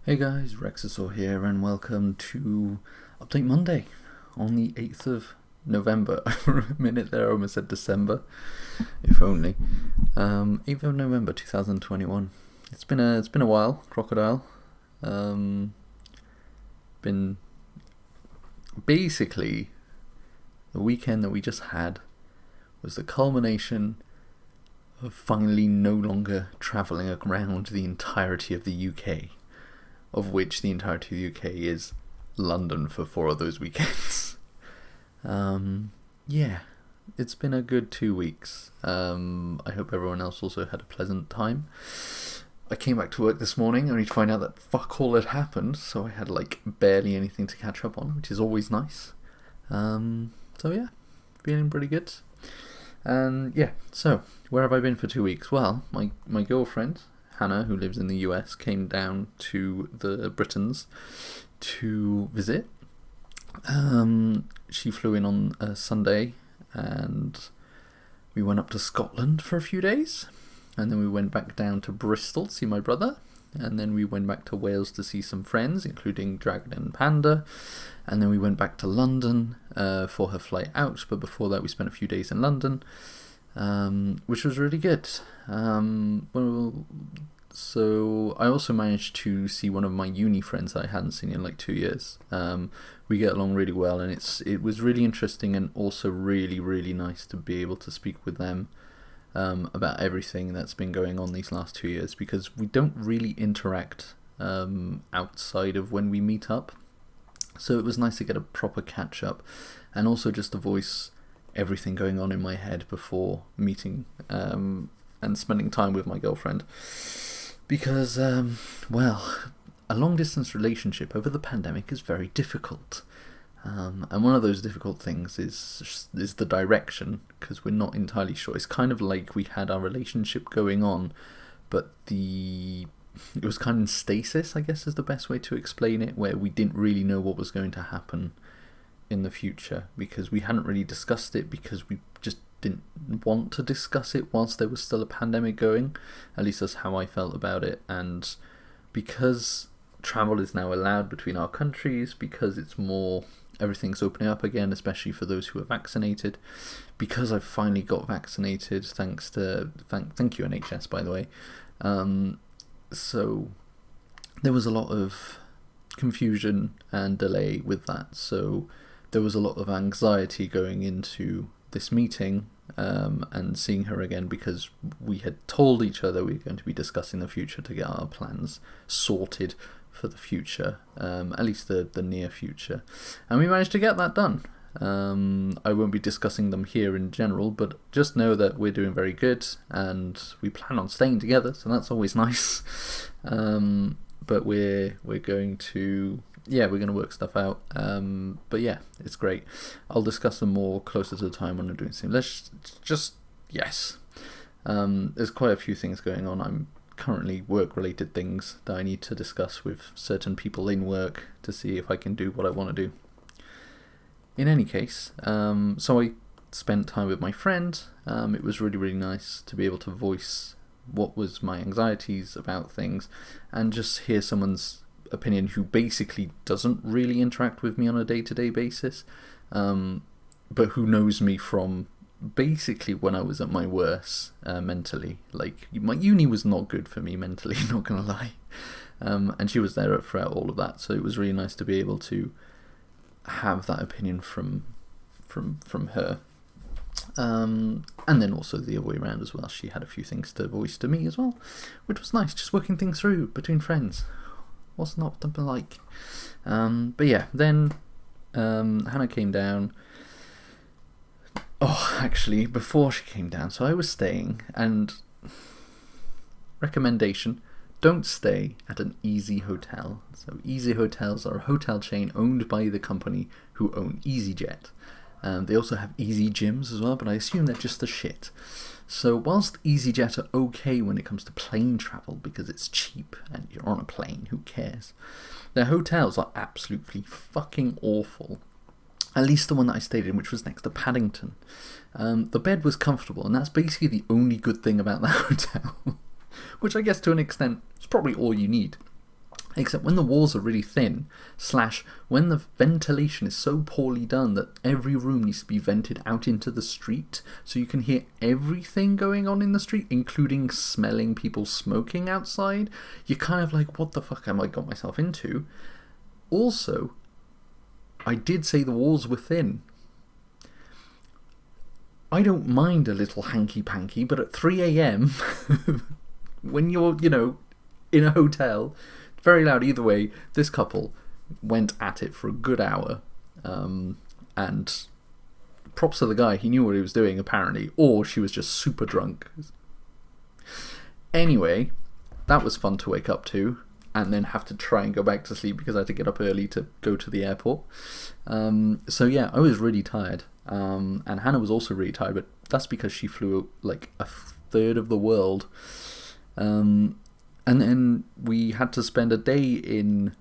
Hey guys, Rexasaur here, and welcome to Update Monday on the 8th of November. For a minute there, I almost said December, if only. 8th of November 2021. It's been a while, Crocodile. Been basically the weekend that we just had was the culmination of finally no longer travelling around the entirety of the UK. Of which the entirety of the UK is London for 4 of those weekends. Yeah, it's been a good 2 weeks. I hope everyone else also had a pleasant time. I came back to work this morning only to find out that fuck all had happened, so I had barely anything to catch up on, which is always nice. So yeah, feeling pretty good. And yeah, so where have I been for 2 weeks? Well, my girlfriend Hannah, who lives in the US, came down to the Britons to visit. She flew in on a Sunday, and we went up to Scotland for a few days, and then we went back down to Bristol to see my brother, and then we went back to Wales to see some friends, including Dragon and Panda, and then we went back to London for her flight out, but before that we spent a few days in London, which was really good. So I also managed to see one of my uni friends that I hadn't seen in 2 years. We get along really well, and it was really interesting and also really, really nice to be able to speak with them about everything that's been going on these last 2 years, because we don't really interact outside of when we meet up. So it was nice to get a proper catch up, and also just to voice everything going on in my head before meeting and spending time with my girlfriend. Because, well, a long-distance relationship over the pandemic is very difficult. And one of those difficult things is the direction, because we're not entirely sure. It's kind of like we had our relationship going on, but it was kind of in stasis, I guess is the best way to explain it, where we didn't really know what was going to happen in the future, because we hadn't really discussed it, because we just didn't want to discuss it whilst there was still a pandemic going. At least that's how I felt about it. And because travel is now allowed between our countries, because everything's opening up again, especially for those who are vaccinated, because I've finally got vaccinated, thank you NHS, by the way. So there was a lot of confusion and delay with that, so there was a lot of anxiety going into this meeting and seeing her again, because we had told each other we were going to be discussing the future to get our plans sorted for the future, at least the near future, and we managed to get that done. I won't be discussing them here in general, but just know that we're doing very good, and we plan on staying together, so that's always nice. But we're going to work stuff out. But yeah, it's great. I'll discuss them more closer to the time when I'm doing something. There's quite a few things going on. I'm currently work-related things that I need to discuss with certain people in work to see if I can do what I want to do. In any case, so I spent time with my friend. It was really, really nice to be able to voice what was my anxieties about things, and just hear someone's opinion who basically doesn't really interact with me on a day-to-day basis, but who knows me from basically when I was at my worst mentally. My uni was not good for me mentally, not gonna lie, and she was there throughout all of that, so it was really nice to be able to have that opinion from her. And then also the other way around as well. She had a few things to voice to me as well, which was nice, just working things through between friends. What's not to be like? But yeah, then Hannah came down. Oh, actually, before she came down, so I was staying, and recommendation, don't stay at an Easy Hotel. So Easy Hotels are a hotel chain owned by the company who own EasyJet. They also have Easy Gyms as well, but I assume they're just the shit. So whilst EasyJet are okay when it comes to plane travel, because it's cheap and you're on a plane, who cares? Their hotels are absolutely fucking awful. At least the one that I stayed in, which was next to Paddington. The bed was comfortable, and that's basically the only good thing about that hotel. Which I guess to an extent is probably all you need. Except when the walls are really thin, / when the ventilation is so poorly done that every room needs to be vented out into the street, so you can hear everything going on in the street, including smelling people smoking outside, you're kind of like, what the fuck am I got myself into? Also, I did say the walls were thin. I don't mind a little hanky-panky, but at 3 a.m, when you're, in a hotel, very loud either way, this couple went at it for a good hour. And props to the guy, he knew what he was doing apparently, or she was just super drunk. Anyway, that was fun to wake up to, and then have to try and go back to sleep because I had to get up early to go to the airport. So yeah, I was really tired. And Hannah was also really tired, but that's because she flew like a third of the world. And then we had to spend a day in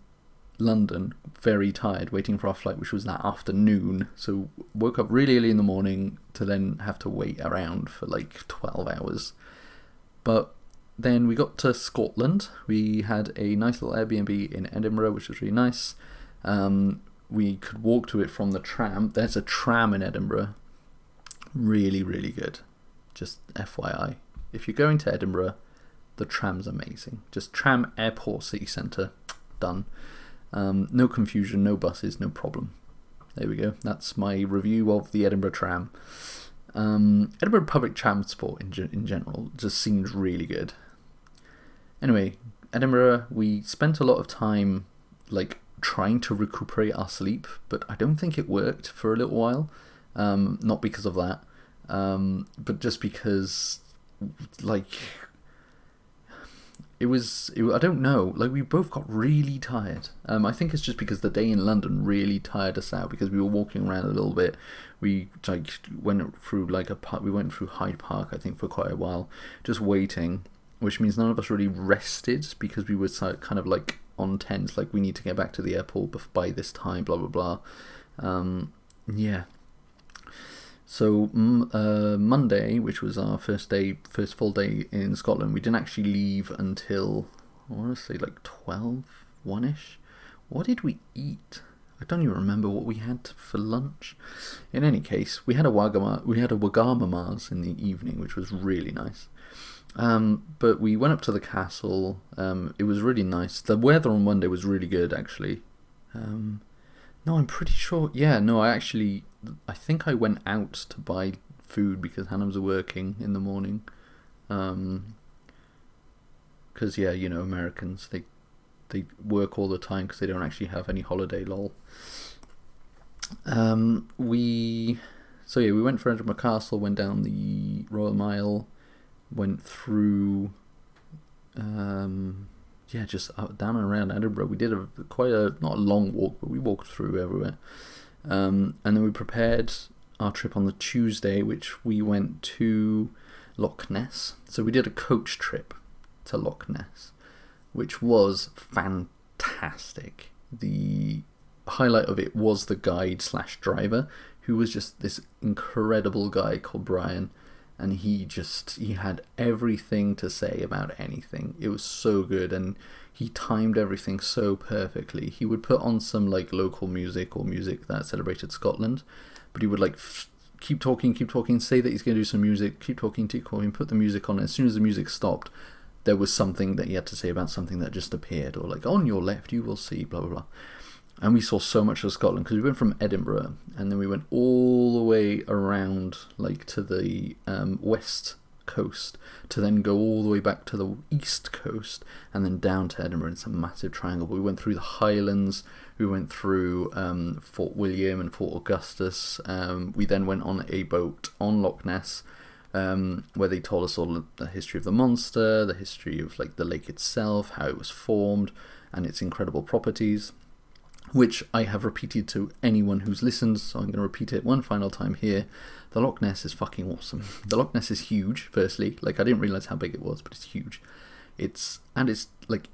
London, very tired, waiting for our flight, which was that afternoon. So woke up really early in the morning to then have to wait around for like 12 hours. But then we got to Scotland. We had a nice little Airbnb in Edinburgh, which was really nice. We could walk to it from the tram. There's a tram in Edinburgh. Really, really good. Just FYI. If you're going to Edinburgh, the tram's amazing. Just tram, airport, city centre, done. No confusion, no buses, no problem. There we go. That's my review of the Edinburgh tram. Edinburgh public transport in general just seems really good. Anyway, Edinburgh, we spent a lot of time like trying to recuperate our sleep, but I don't think it worked for a little while. Not because of that, but just because like I don't know, like we both got really tired. I think it's just because the day in London really tired us out because we were walking around a little bit. We like went through like a park. We went through Hyde Park, I think, for quite a while, just waiting, which means none of us really rested because we were kind of like on tense, like we need to get back to the airport by this time, blah blah blah. Yeah. So Monday, which was our first full day in Scotland, we didn't actually leave until, I want to say like 12, 1ish. What did we eat? I don't even remember what we had for lunch. In any case, we had a Wagamama's in the evening, which was really nice. But we went up to the castle. It was really nice. The weather on Monday was really good, actually. No, I'm pretty sure. Yeah, no, I think I went out to buy food because Hannah was working in the morning. Because, yeah, Americans, they work all the time because they don't actually have any holiday, lol. We went for Edinburgh Castle, went down the Royal Mile, went through, just down and around Edinburgh. We did not a long walk, but we walked through everywhere. And then we prepared our trip on the Tuesday, which we went to Loch Ness. So we did a coach trip to Loch Ness, which was fantastic. The highlight of it was the guide / driver, who was just this incredible guy called Brian, and he had everything to say about anything. It was so good, and he timed everything so perfectly. He would put on some like local music or music that celebrated Scotland, but he would like keep talking, say that he's going to do some music, keep talking, put the music on. As soon as the music stopped, there was something that he had to say about something that just appeared, or like, on your left you will see, blah blah blah. And we saw so much of Scotland because we went from Edinburgh and then we went all the way around like to the west coast to then go all the way back to the east coast and then down to Edinburgh. It's a massive triangle. But we went through the Highlands, we went through Fort William and Fort Augustus. We then went on a boat on Loch Ness, where they told us all the history of the monster, the history of like the lake itself, how it was formed, and its incredible properties, which I have repeated to anyone who's listened, so I'm going to repeat it one final time here. The Loch Ness is fucking awesome. The Loch Ness is huge, firstly. Like, I didn't realise how big it was, but it's huge. It's like,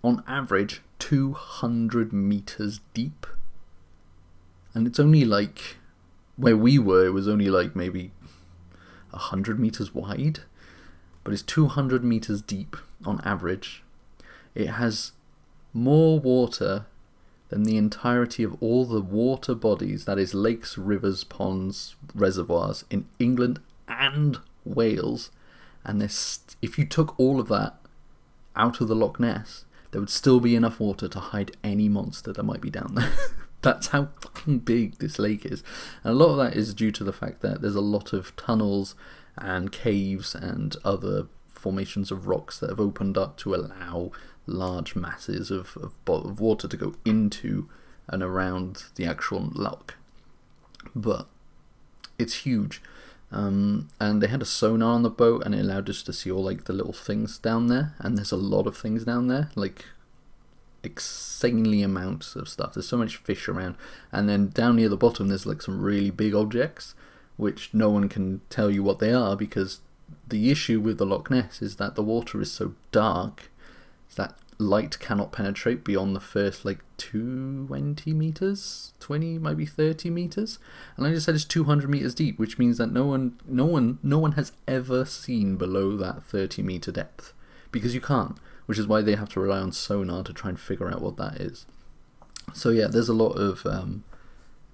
on average, 200 metres deep. And it's only like, where we were, it was only like maybe 100 metres wide. But it's 200 metres deep on average. It has more water than the entirety of all the water bodies, that is lakes, rivers, ponds, reservoirs in England and Wales. And if you took all of that out of the Loch Ness, there would still be enough water to hide any monster that might be down there. That's how fucking big this lake is. And a lot of that is due to the fact that there's a lot of tunnels and caves and other formations of rocks that have opened up to allow large masses of water to go into and around the actual loch. But it's huge. And they had a sonar on the boat, and it allowed us to see all like the little things down there. And there's a lot of things down there, like insanely amounts of stuff. There's so much fish around. And then down near the bottom there's like some really big objects, which no one can tell you what they are, because the issue with the Loch Ness is that the water is so dark that light cannot penetrate beyond the first like 20 meters, 20 maybe 30 meters, and like I said, it's 200 meters deep, which means that no one has ever seen below that 30-meter depth, because you can't, which is why they have to rely on sonar to try and figure out what that is. So yeah, there's a lot of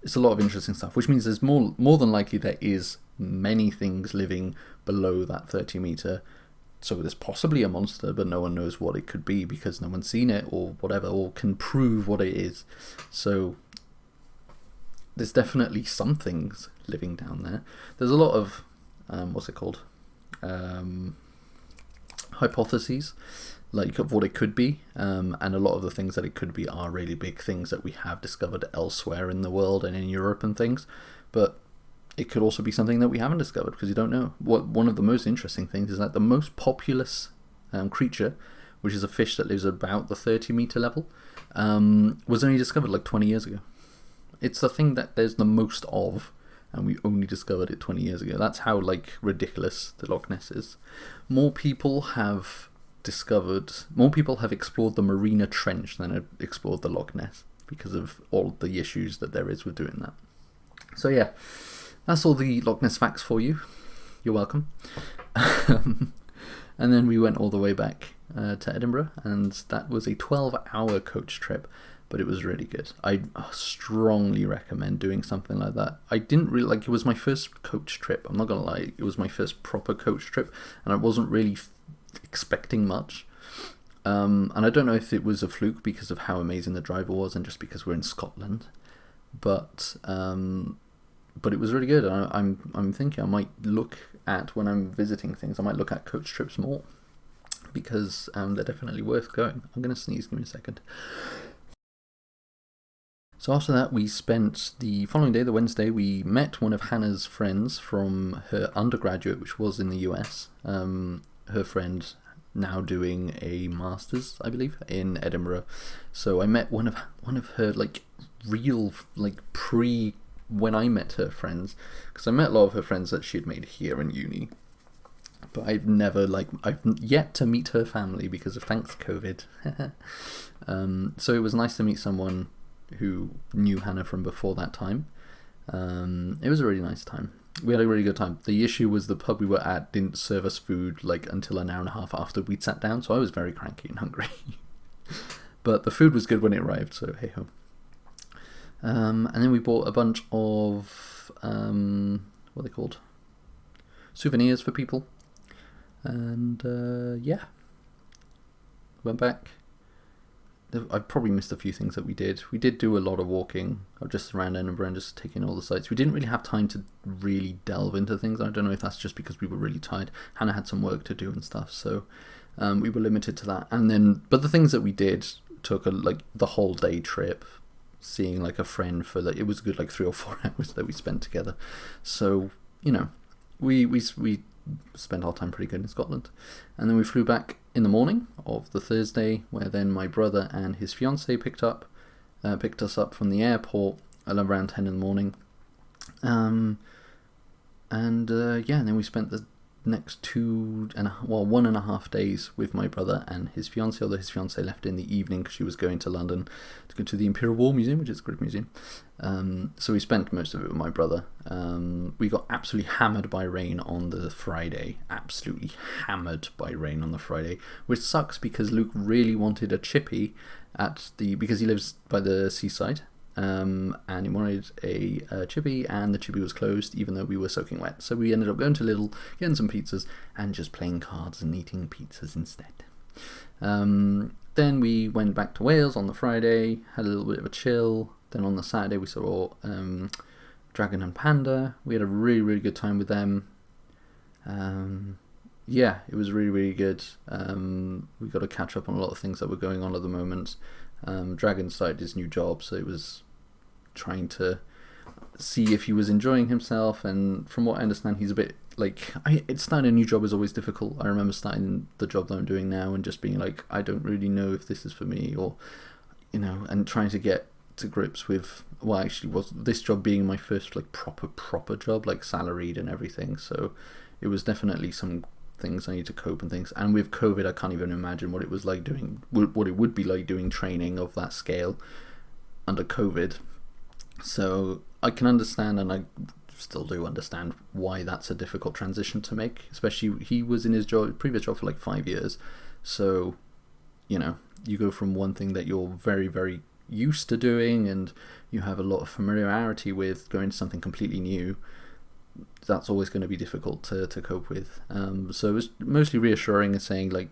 it's a lot of interesting stuff, which means there's more than likely there is many things living below that 30-meter. So there's possibly a monster, but no one knows what it could be because no one's seen it or whatever, or can prove what it is. So there's definitely some things living down there. There's a lot of hypotheses, like of what it could be, and a lot of the things that it could be are really big things that we have discovered elsewhere in the world and in Europe and things. But it could also be something that we haven't discovered because you don't know. One of the most interesting things is that the most populous creature, which is a fish that lives about the 30-meter level, was only discovered like 20 years ago. It's the thing that there's the most of, and we only discovered it 20 years ago. That's how like ridiculous the Loch Ness is. More people have explored the Marina Trench than have explored the Loch Ness because of all the issues that there is with doing that. So yeah. That's all the Loch Ness facts for you. You're welcome. And then we went all the way back to Edinburgh, and that was a 12-hour coach trip, but it was really good. I strongly recommend doing something like that. I didn't really it was my first coach trip. I'm not gonna lie, it was my first proper coach trip, and I wasn't really expecting much. And I don't know if it was a fluke because of how amazing the driver was, and just because we're in Scotland, but it was really good. I'm thinking I might look at, when I'm visiting things, I might look at coach trips more, because they're definitely worth going. I'm going to sneeze, give me a second. So after that, we spent the following day, the Wednesday, we met one of Hannah's friends from her undergraduate, which was in the US. Her friend now doing a master's, I believe, in Edinburgh. So I met one of her real when I met her friends, because I met a lot of her friends that she had made here in uni, but I've yet to meet her family because of thanks COVID. So it was nice to meet someone who knew Hannah from before that time. It was a really nice time. We had a really good time. The issue was the pub we were at didn't serve us food until an hour and a half after we'd sat down, so I was very cranky and hungry. But the food was good when it arrived, so hey ho. And then we bought a bunch of, what are they called? Souvenirs for people. And, yeah. Went back. I probably missed a few things that we did. We did do a lot of walking just around Edinburgh and just taking all the sights. We didn't really have time to really delve into things. I don't know if that's just because we were really tired. Hannah had some work to do and stuff, so we were limited to that. And then, but the things that we did took the whole day trip. Seeing a friend for it was good 3 or 4 hours that we spent together. So we spent our time pretty good in Scotland, and then we flew back in the morning of the Thursday, where then my brother and his fiance picked us up from the airport at around 10 in the morning, and then we spent next 1.5 days with my brother and his fiance, although his fiance left in the evening because she was going to London to go to the Imperial War Museum, which is a great museum. So we spent most of it with my brother. We got absolutely hammered by rain on the Friday, which sucks because Luke really wanted a chippy because he lives by the seaside. And he wanted a chippy, and the chippy was closed even though we were soaking wet. So we ended up going to Lidl, getting some pizzas, and just playing cards and eating pizzas instead. Then we went back to Wales on the Friday, had a little bit of a chill. Then on the Saturday we saw Dragon and Panda. We had a really, really good time with them. Yeah, it was really, really good. We got to catch up on a lot of things that were going on at the moment. Dragon started his new job, so it was trying to see if he was enjoying himself, and from what I understand, he's a bit like, starting a new job is always difficult. I remember starting the job that I'm doing now and just being like, I don't really know if this is for me, or, and trying to get to grips with, well, actually was this job being my first like proper job, like salaried and everything. So it was definitely some things I need to cope and things. And with COVID, I can't even imagine what it was like what it would be like doing training of that scale under COVID. So I can understand, and I still do understand, why that's a difficult transition to make. Especially he was in his previous job for like 5 years. So, you go from one thing that you're very, very used to doing and you have a lot of familiarity with, going to something completely new. That's always going to be difficult to cope with. So it was mostly reassuring and saying, like,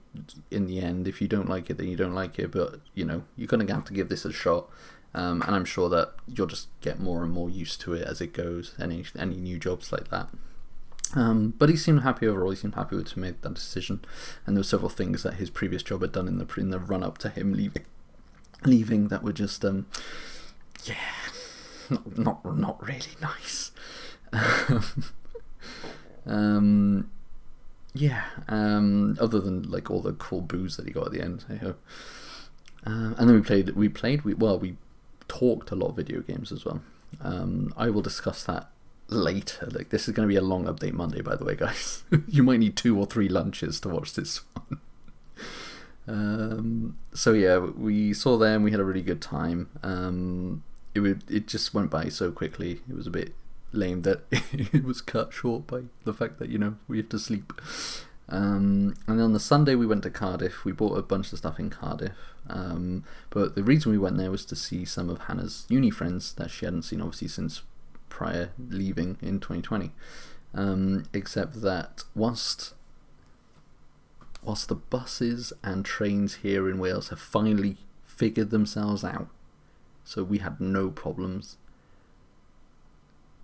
in the end, if you don't like it, then you don't like it, but you're going to have to give this a shot. And I'm sure that you'll just get more and more used to it as it goes, any new jobs like that. But he seemed happy overall. He seemed happy to make that decision, and there were several things that his previous job had done in the run up to him leaving that were just not really nice. Other than like all the cool booze that he got at the end. And then we talked a lot of video games as well. I will discuss that later. Like, this is going to be a long update Monday, by the way, guys. You might need 2 or 3 lunches to watch this one. So yeah, we saw them. We had a really good time. It just went by so quickly. It was a bit lame that it was cut short by the fact that we have to sleep. And then on the Sunday we went to Cardiff. We bought a bunch of stuff in Cardiff. But the reason we went there was to see some of Hannah's uni friends that she hadn't seen obviously since prior leaving in 2020. Except that whilst the buses and trains here in Wales have finally figured themselves out, so we had no problems.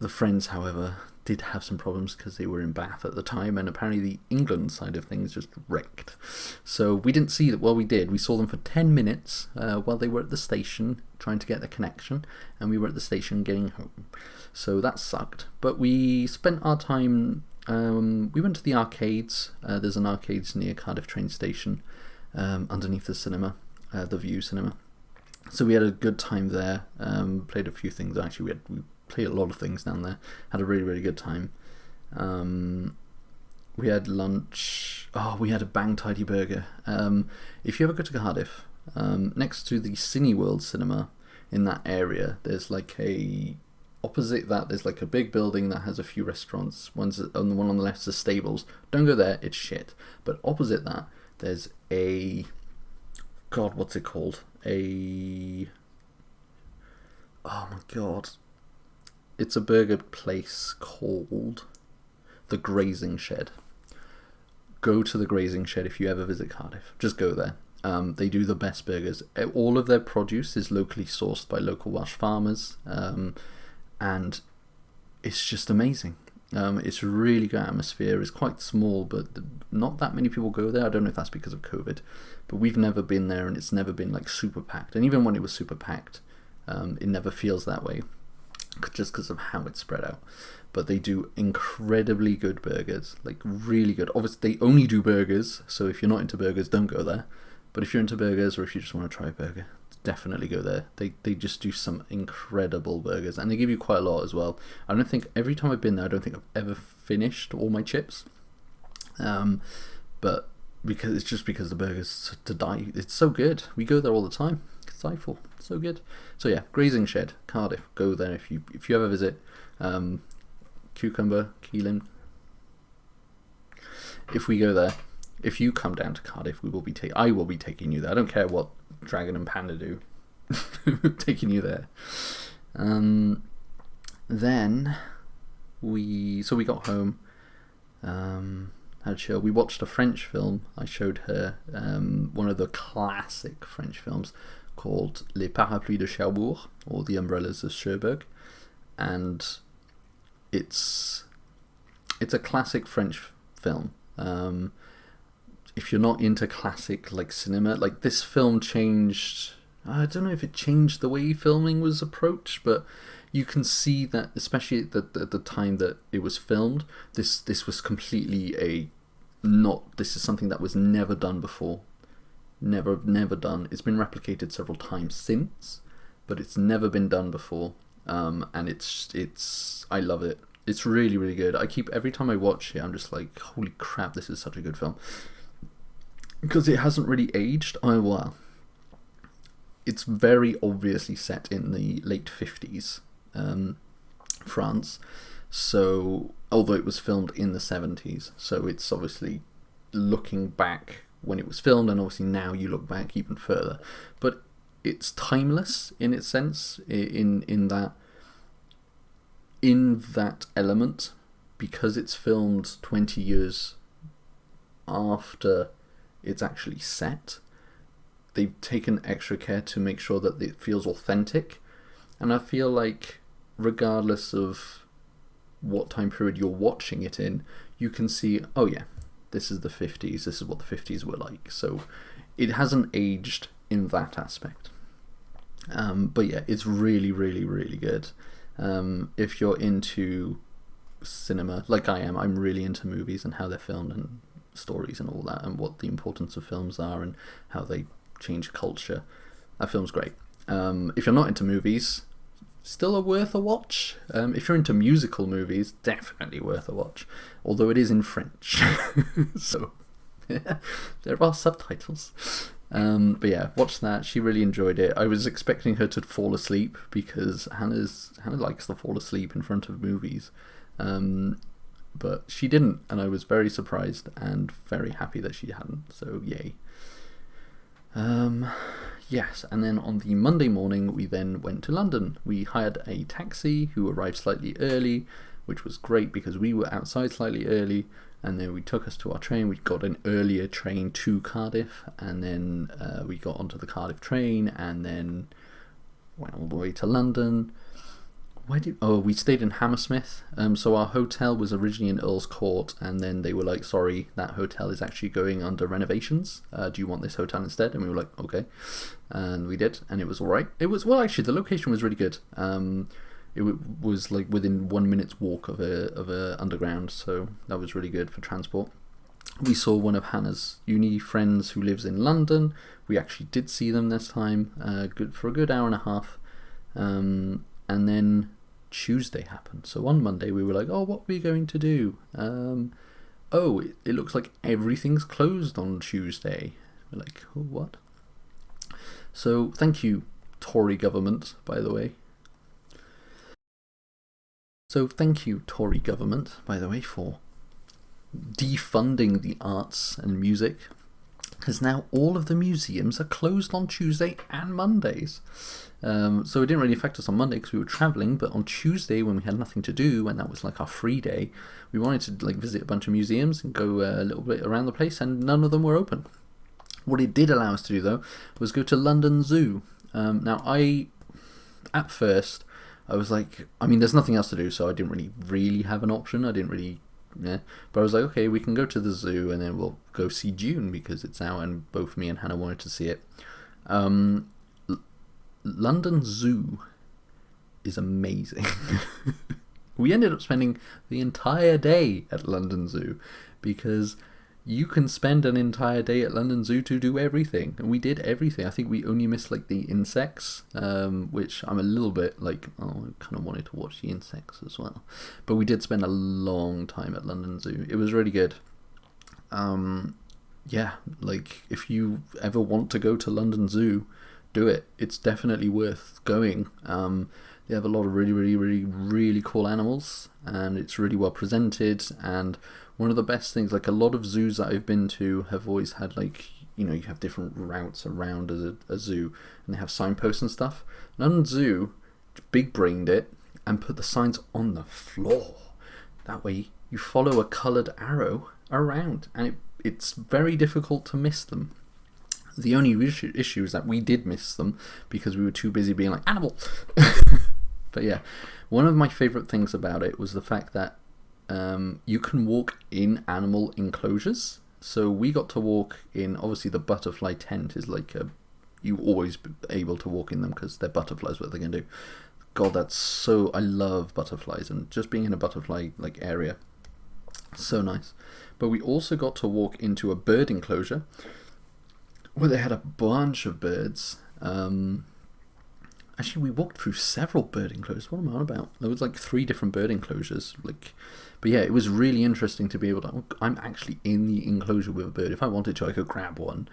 The friends, however, did have some problems because they were in Bath at the time, and apparently the England side of things just wrecked. So we didn't see that. Well, we did. We saw them for 10 minutes while they were at the station trying to get the connection, and we were at the station getting home. So that sucked. But we spent our time. We went to the arcades. There's an arcades near Cardiff train station, underneath the cinema, the View Cinema. So we had a good time there. Played a few things. Actually, we played a lot of things down there. Had a really, really good time. We had lunch. We had a Bang Tidy burger. If you ever go to Cardiff, next to the Cineworld cinema in that area, there's like opposite that, there's like a big building that has a few restaurants. The one on the left is Stables. Don't go there, it's shit. But opposite that, there's what's it called? Oh my god. It's a burger place called The Grazing Shed. Go to The Grazing Shed if you ever visit Cardiff. Just go there. They do the best burgers. All of their produce is locally sourced by local Welsh farmers. And it's just amazing. It's a really good atmosphere. It's quite small, but not that many people go there. I don't know if that's because of COVID, but we've never been there, and it's never been like super packed. And even when it was super packed, it never feels that way, just because of how it's spread out. But they do incredibly good burgers, like really good. Obviously, they only do burgers, so if you're not into burgers, don't go there. But if you're into burgers, or if you just want to try a burger, definitely go there. They just do some incredible burgers, and they give you quite a lot as well. I don't think, every time I've been there, I don't think I've ever finished all my chips. But because the burgers to die, it's so good. We go there all the time. It's delightful, so good. So yeah, Grazing Shed, Cardiff. Go there if you ever visit. Cucumber, Keeling. If we go there, if you come down to Cardiff, I will be taking you there. I don't care what Dragon and Panda do. Taking you there. Then we got home. Had a chill. We watched a French film. I showed her one of the classic French films called Les Parapluies de Cherbourg, or The Umbrellas of Cherbourg, and it's a classic French film. If you're not into classic like cinema, like this film changed. I don't know if it changed the way filming was approached, but you can see that, especially at the time that it was filmed, this was completely this is something that was never done before. Never done. It's been replicated several times since, but it's never been done before. And it's I love it. It's really, really good. Every time I watch it, I'm just like, holy crap, this is such a good film. Because it hasn't really aged. Oh, well. It's very obviously set in the late 50s, France. So, although it was filmed in the 70s, so it's obviously looking back when it was filmed, and obviously now you look back even further. But it's timeless in its sense, in that element, because it's filmed 20 years after it's actually set. They've taken extra care to make sure that it feels authentic, and I feel like regardless of what time period you're watching it in, you can see, oh yeah, this is the 50s, this is what the 50s were like. So it hasn't aged in that aspect. But yeah, it's really, really, really good. If you're into cinema, like I am, I'm really into movies and how they're filmed and stories and all that, and what the importance of films are and how they change culture. That film's great. If you're not into movies, still worth a watch. If you're into musical movies, definitely worth a watch, although it is in French. So there are subtitles. But yeah, watch that. She really enjoyed it. I was expecting her to fall asleep because Hannah likes to fall asleep in front of movies, but she didn't, and I was very surprised and very happy that she hadn't. So yay. Yes, and then on the Monday morning we then went to London. We hired a taxi who arrived slightly early, which was great because we were outside slightly early, and then we took us to our train. We got an earlier train to Cardiff, and then we got onto the Cardiff train and then went all the way to London. We stayed in Hammersmith. So our hotel was originally in Earl's Court, and then they were like, sorry, that hotel is actually going under renovations. Do you want this hotel instead? And we were like, okay. And we did, and it was alright. Actually, the location was really good. It was like within 1 minute's walk of a underground, so that was really good for transport. We saw one of Hannah's uni friends who lives in London. We actually did see them this time, for a good hour and a half. And then Tuesday happened. So on Monday we were like, oh, what are we going to do? It looks like everything's closed on Tuesday. We're like, oh, what? So thank you, Tory government, by the way. So thank you, Tory government, by the way, for defunding the arts and music, because now all of the museums are closed on Tuesday and Mondays. So it didn't really affect us on Monday because we were travelling, but on Tuesday when we had nothing to do, and that was like our free day, we wanted to visit a bunch of museums and go a little bit around the place, and none of them were open. What it did allow us to do, though, was go to London Zoo. Now, at first, I was like, there's nothing else to do, so I didn't really have an option. I didn't really, but I was like, okay, we can go to the zoo, and then we'll go see Dune, because it's out, and both me and Hannah wanted to see it. London Zoo is amazing. We ended up spending the entire day at London Zoo, because you can spend an entire day at London Zoo to do everything, and we did everything. I think we only missed the insects, which I'm a little bit I kind of wanted to watch the insects as well. But we did spend a long time at London Zoo. It was really good. Yeah, like if you ever want to go to London Zoo, do it. It's definitely worth going. They have a lot of really, really, really, really cool animals, and it's really well presented. And one of the best things, like a lot of zoos that I've been to, have always had like, you have different routes around a zoo, and they have signposts and stuff. London Zoo big brained it and put the signs on the floor. That way, you follow a coloured arrow around, and it's very difficult to miss them. The only issue is that we did miss them because we were too busy being like, animal! But yeah, one of my favourite things about it was the fact that you can walk in animal enclosures. So we got to walk in, obviously the butterfly tent is like you always be able to walk in them because they're butterflies, what they're going to do. God, I love butterflies, and just being in a butterfly like area, so nice. But we also got to walk into a bird enclosure where they had a bunch of birds. Actually, we walked through several bird enclosures. What am I on about? There was like 3 different bird enclosures. But yeah, it was really interesting to be able to. I'm actually in the enclosure with a bird. If I wanted to, I could grab one.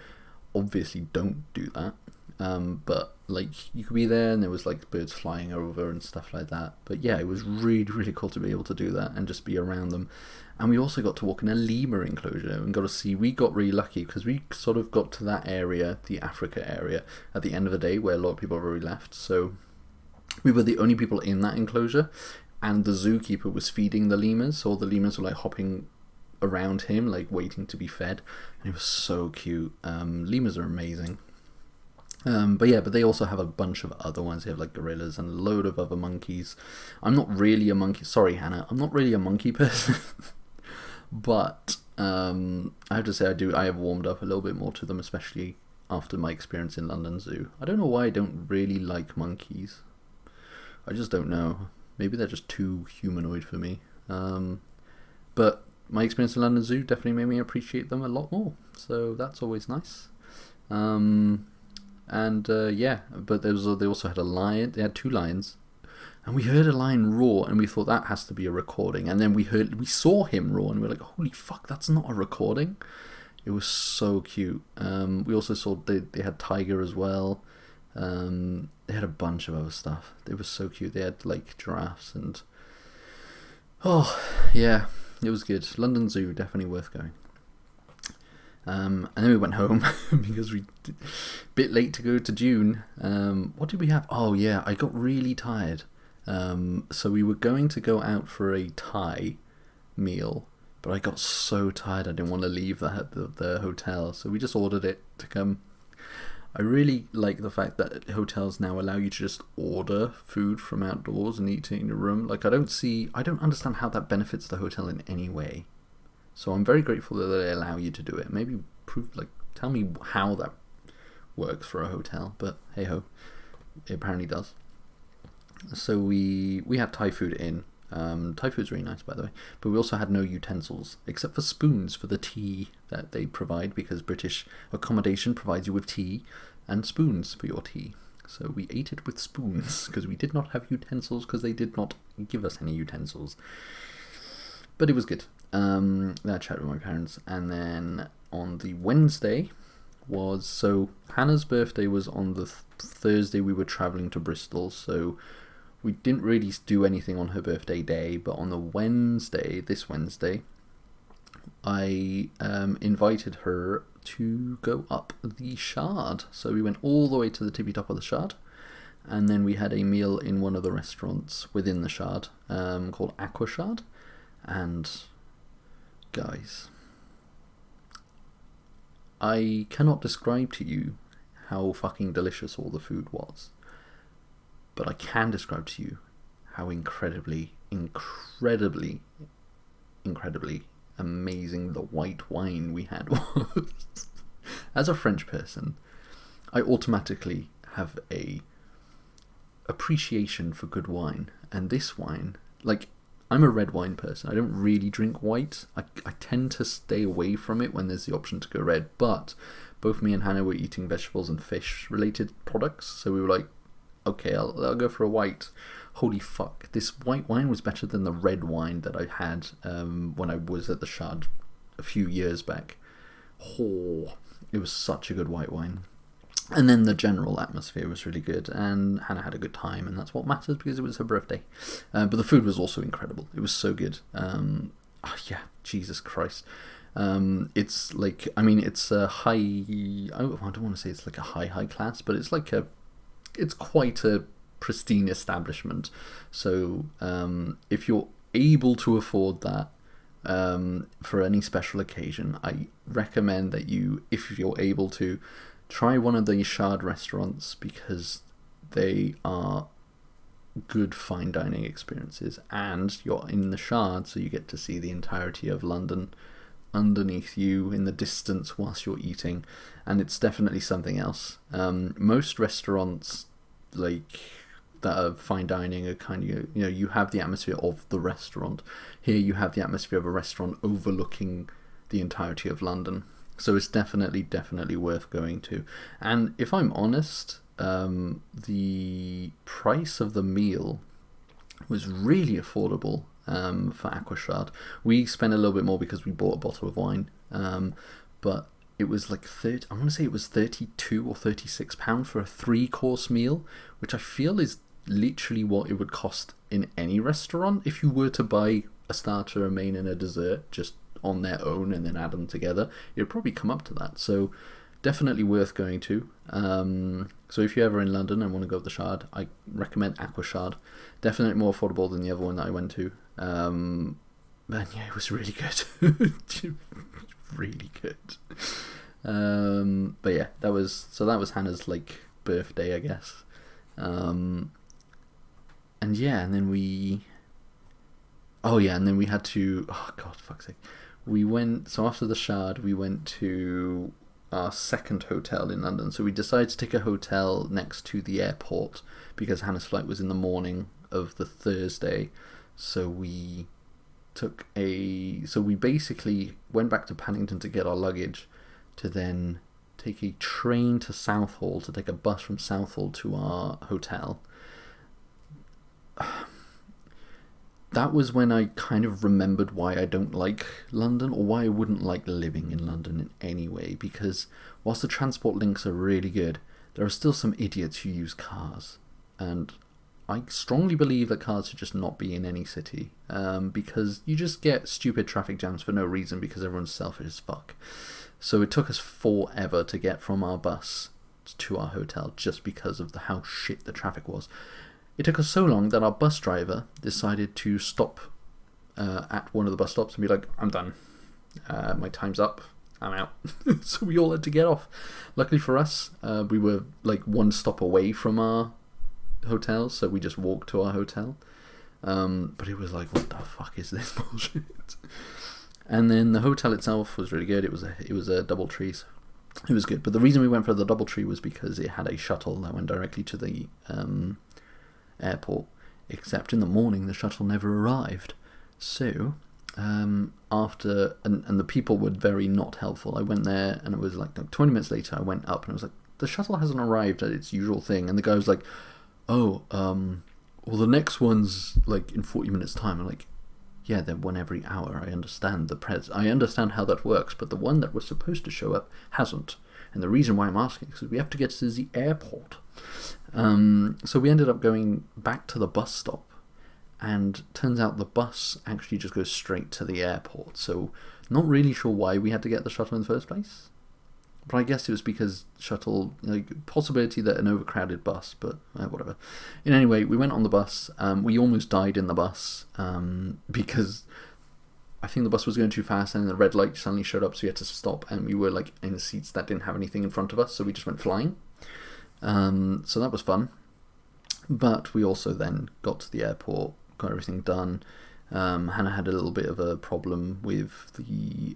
Obviously, don't do that. But like you could be there, and there was like birds flying over and stuff like that. But yeah, it was really, really cool to be able to do that and just be around them. And we also got to walk in a lemur enclosure and got to see. We got really lucky because we sort of got to that area, the Africa area, at the end of the day where a lot of people have already left. So we were the only people in that enclosure, and the zookeeper was feeding the lemurs. So all the lemurs were like hopping around him, like waiting to be fed, and it was so cute. Lemurs are amazing. But they also have a bunch of other ones. They have like gorillas and a load of other monkeys. I'm not really a monkey. Sorry, Hannah. I'm not really a monkey person. But I have to say I have warmed up a little bit more to them, especially after my experience in London Zoo. I don't know why I don't really like monkeys. I just don't know. Maybe they're just too humanoid for me. But my experience in London Zoo definitely made me appreciate them a lot more. So that's always nice. But they also had a lion. They had 2 lions, and we heard a lion roar, and we thought that has to be a recording. And then we saw him roar, and we were like, "Holy fuck, that's not a recording!" It was so cute. We also saw they had tiger as well. They had a bunch of other stuff. It was so cute. They had like giraffes and yeah, it was good. London Zoo definitely worth going. And then we went home because we a bit late to go to June. What did we have? Oh yeah, I got really tired. So we were going to go out for a Thai meal, but I got so tired I didn't want to leave the hotel, so we just ordered it to come. I really like the fact that hotels now allow you to just order food from outdoors and eat it in your room. Like I don't understand how that benefits the hotel in any way. So I'm very grateful that they allow you to do it. Maybe tell me how that works for a hotel, but hey ho, it apparently does. So we had Thai food in. Thai food's really nice, by the way. But we also had no utensils, except for spoons for the tea that they provide, because British accommodation provides you with tea and spoons for your tea. So we ate it with spoons, because we did not have utensils, because they did not give us any utensils. But it was good. Then I chatted with my parents, and then on the Wednesday so Hannah's birthday was on the Thursday. We were travelling to Bristol, so we didn't really do anything on her birthday day. But on the this Wednesday, I invited her to go up the Shard. So we went all the way to the tippy top of the Shard, and then we had a meal in one of the restaurants within the Shard, called Aqua Shard. And guys, I cannot describe to you how fucking delicious all the food was, but I can describe to you how incredibly, incredibly, incredibly amazing the white wine we had was. As a French person, I automatically have a appreciation for good wine, and this wine, like, I'm a red wine person. I don't really drink white. I tend to stay away from it when there's the option to go red. But both me and Hannah were eating vegetables and fish related products, so we were like, okay, I'll go for a white. Holy fuck, this white wine was better than the red wine that I had when I was at the Shard a few years back. Oh, it was such a good white wine. And then the general atmosphere was really good, and Hannah had a good time, and that's what matters because it was her birthday. But the food was also incredible. It was so good. Yeah, Jesus Christ. It's like, I mean, it's a high, I don't want to say it's like a high class, but it's like it's quite a pristine establishment. So if you're able to afford that for any special occasion, I recommend that you, if you're able to, try one of the Shard restaurants, because they are good fine dining experiences, and you're in the Shard, so you get to see the entirety of London underneath you in the distance whilst you're eating, and it's definitely something else. Most restaurants like that are fine dining are kind of, you have the atmosphere of the restaurant. Here you have the atmosphere of a restaurant overlooking the entirety of London. So it's definitely worth going to. And if I'm honest, the price of the meal was really affordable for Aquashard. We spent a little bit more because we bought a bottle of wine, but it was like I want to say it was £32 or £36 for a 3-course meal, which I feel is literally what it would cost in any restaurant if you were to buy a starter, a main, and a dessert just on their own and then add them together. It would probably come up to that. So definitely worth going to. So if you're ever in London and want to go to the Shard, I recommend Aquashard. Definitely more affordable than the other one that I went to. And yeah, it was really good. Really good. But yeah, that was Hannah's like birthday, I guess. And yeah, and then we had to, oh god, fuck's sake. So after the Shard, we went to our second hotel in London. So we decided to take a hotel next to the airport because Hannah's flight was in the morning of the Thursday. So we basically went back to Paddington to get our luggage, to then take a train to Southall, to take a bus from Southall to our hotel. That was when I kind of remembered why I don't like London, or why I wouldn't like living in London in any way, because whilst the transport links are really good, there are still some idiots who use cars, and I strongly believe that cars should just not be in any city, because you just get stupid traffic jams for no reason because everyone's selfish as fuck. So it took us forever to get from our bus to our hotel just because of how shit the traffic was. It took us so long that our bus driver decided to stop at one of the bus stops and be like, I'm done. My time's up. I'm out. So we all had to get off. Luckily for us, we were like one stop away from our hotel, so we just walked to our hotel. But it was like, what the fuck is this bullshit? And then the hotel itself was really good. It was a DoubleTree. It was good. But the reason we went for the DoubleTree was because it had a shuttle that went directly to the airport, except in the morning the shuttle never arrived. So after and the people were very not helpful. I went there and it was like 20 minutes later I went up and I was like, the shuttle hasn't arrived at its usual thing, and the guy was like, well the next one's like in 40 minutes time. I'm like, yeah, they're one every hour. I understand I understand how that works, but the one that was supposed to show up hasn't. And the reason why I'm asking is because we have to get to the airport. So we ended up going back to the bus stop, and turns out the bus actually just goes straight to the airport. So not really sure why we had to get the shuttle in the first place. But I guess it was because shuttle, like, possibility that an overcrowded bus, but whatever. In any way, we went on the bus. We almost died in the bus because I think the bus was going too fast, and the red light suddenly showed up, so we had to stop, and we were like in seats that didn't have anything in front of us, so we just went flying. So that was fun. But we also then got to the airport, got everything done. Hannah had a little bit of a problem with the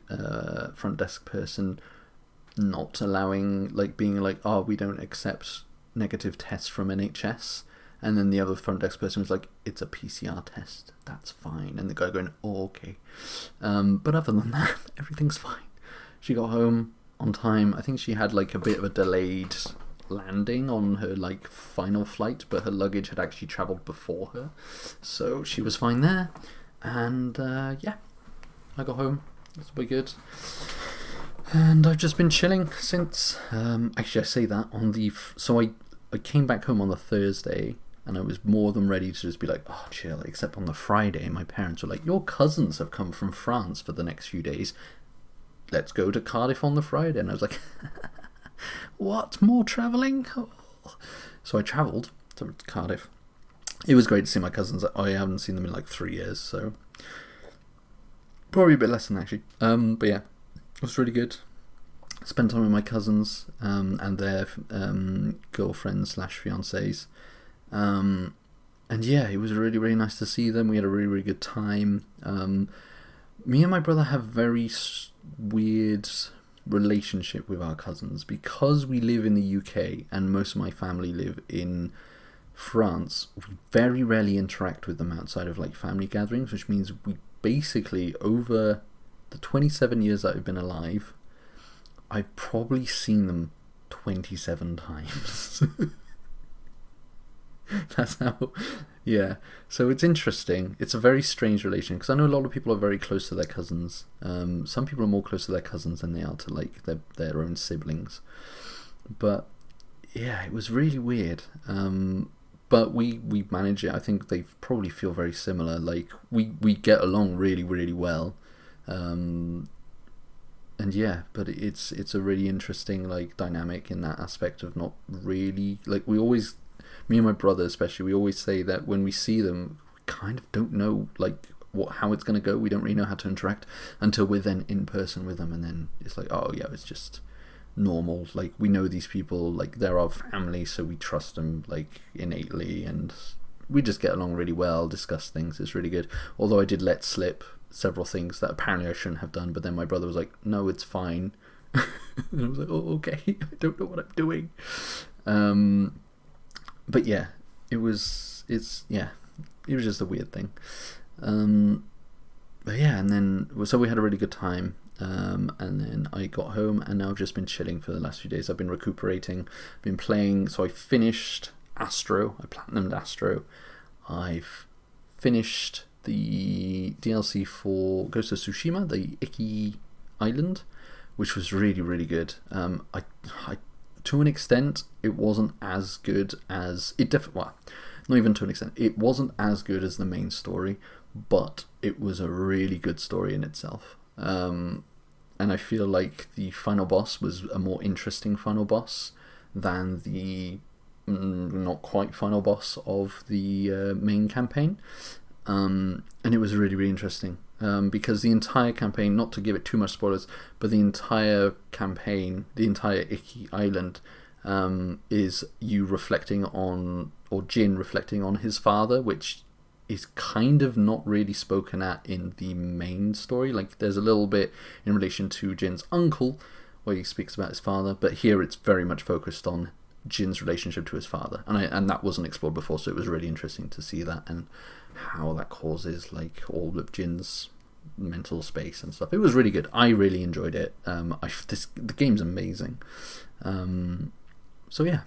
front desk person not allowing, like, being like, oh, we don't accept negative tests from NHS. And then the other front desk person was like, it's a PCR test, that's fine. And the guy going, oh, okay. But other than that, everything's fine. She got home on time. I think she had like a bit of a delayed landing on her like final flight, but her luggage had actually travelled before her, so she was fine there. And yeah, I got home That's pretty good. And I've just been chilling since. Actually, I say that on the. So I came back home on the Thursday, and I was more than ready to just be like, oh, chill. Except on the Friday, my parents were like, your cousins have come from France for the next few days. Let's go to Cardiff on the Friday. And I was like, what? More travelling? Oh. So I travelled to Cardiff. It was great to see my cousins. I haven't seen them in like 3 years, so probably a bit less than actually. But yeah, it was really good. Spent time with my cousins and their girlfriends / fiancés. And yeah, it was really, really nice to see them. We had a really, really good time. Me and my brother have very weird relationship with our cousins because we live in the UK and most of my family live in France. We very rarely interact with them outside of like family gatherings, which means we basically, over the 27 years that I've been alive, I've probably seen them 27 times. That's how, yeah. So it's interesting. It's a very strange relation because I know a lot of people are very close to their cousins. Some people are more close to their cousins than they are to like their own siblings. But yeah, it was really weird. But we manage it. I think they probably feel very similar. Like we get along really, really well. And yeah, but it's a really interesting like dynamic in that aspect of not really like we always. Me and my brother especially, we always say that when we see them, we kind of don't know like how it's going to go. We don't really know how to interact until we're then in person with them, and then it's like, oh yeah, it's just normal. Like we know these people, like they're our family, so we trust them like innately, and we just get along really well, discuss things. It's really good. Although I did let slip several things that apparently I shouldn't have done, but then my brother was like, no, it's fine. And I was like, oh, okay, I don't know what I'm doing. But yeah, it was just a weird thing. But yeah, and then so we had a really good time. And then I got home, and now I've just been chilling for the last few days. I've been recuperating, been playing. So I finished Astro. I platinumed Astro. I've finished the DLC for Ghost of Tsushima, the Iki Island, which was really, really good. I to an extent, it wasn't as good as well, not even to an extent. It wasn't as good as the main story, but it was a really good story in itself. And I feel like the final boss was a more interesting final boss than the not quite final boss of the main campaign. And it was really, really interesting. Because the entire campaign, not to give it too much spoilers, but the entire campaign, the entire Iki Island, is you reflecting on, or Jin reflecting on his father, which is kind of not really spoken at in the main story. Like there's a little bit in relation to Jin's uncle, where he speaks about his father, but here it's very much focused on Jin's relationship to his father, and that wasn't explored before, so it was really interesting to see that and how that causes like all of Jin's mental space and stuff. It was really good. I really enjoyed it. The game's amazing. So yeah,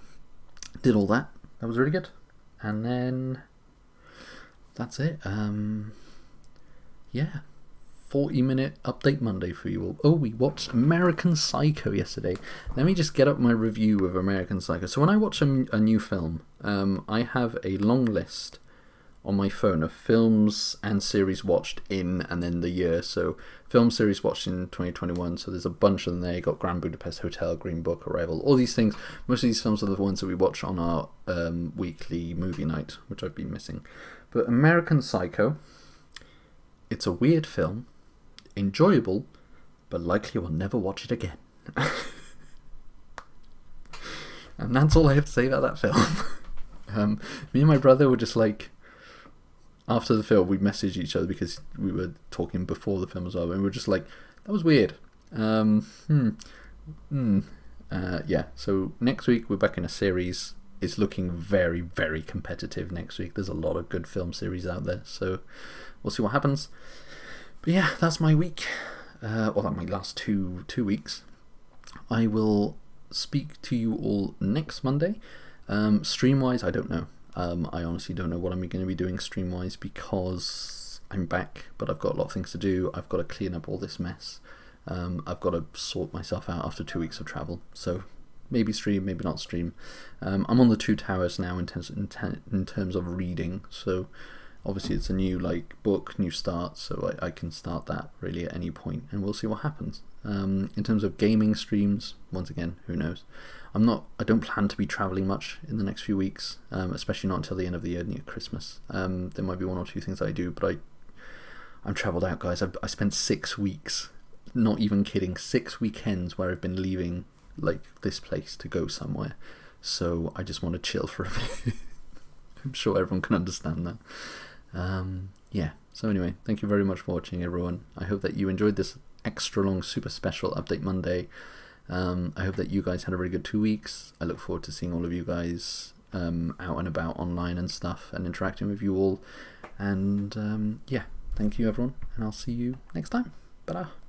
did all that. That was really good, and then that's it. Yeah. 40-minute update Monday for you all. Oh, we watched American Psycho yesterday. Let me just get up my review of American Psycho. So when I watch a new film, I have a long list on my phone of films and series watched in and then the year. So film series watched in 2021. So there's a bunch of them there. You got Grand Budapest Hotel, Green Book, Arrival, all these things. Most of these films are the ones that we watch on our weekly movie night, which I've been missing. But American Psycho, it's a weird film. Enjoyable, but likely will never watch it again. And that's all I have to say about that film. Me and my brother were just like, after the film, we messaged each other because we were talking before the film as well, and we were just like, that was weird. Yeah, so next week we're back in a series. It's looking very, very competitive next week. There's a lot of good film series out there, so we'll see what happens. But yeah, that's my week. Or that my last two weeks. I will speak to you all next Monday. Stream-wise, I don't know. I honestly don't know what I'm going to be doing stream-wise because I'm back, but I've got a lot of things to do. I've got to clean up all this mess. I've got to sort myself out after 2 weeks of travel. So maybe stream, maybe not stream. I'm on the Two Towers now in terms of reading. So obviously it's a new book, new start. So I can start that really at any point, and we'll see what happens. In terms of gaming streams, once again, who knows? I don't plan to be travelling much in the next few weeks, especially not until the end of the year, near Christmas. There might be 1 or 2 things I do, but I'm travelled out, guys. I spent 6 weeks, not even kidding, 6 weekends where I've been leaving this place to go somewhere. So I just want to chill for a bit. I'm sure everyone can understand that. Yeah, so anyway, thank you very much for watching, everyone. I hope that you enjoyed this extra long, super special Update Monday. I hope that you guys had a really good 2 weeks. I look forward to seeing all of you guys out and about online and stuff, and interacting with you all. And yeah, thank you, everyone, and I'll see you next time. Bye.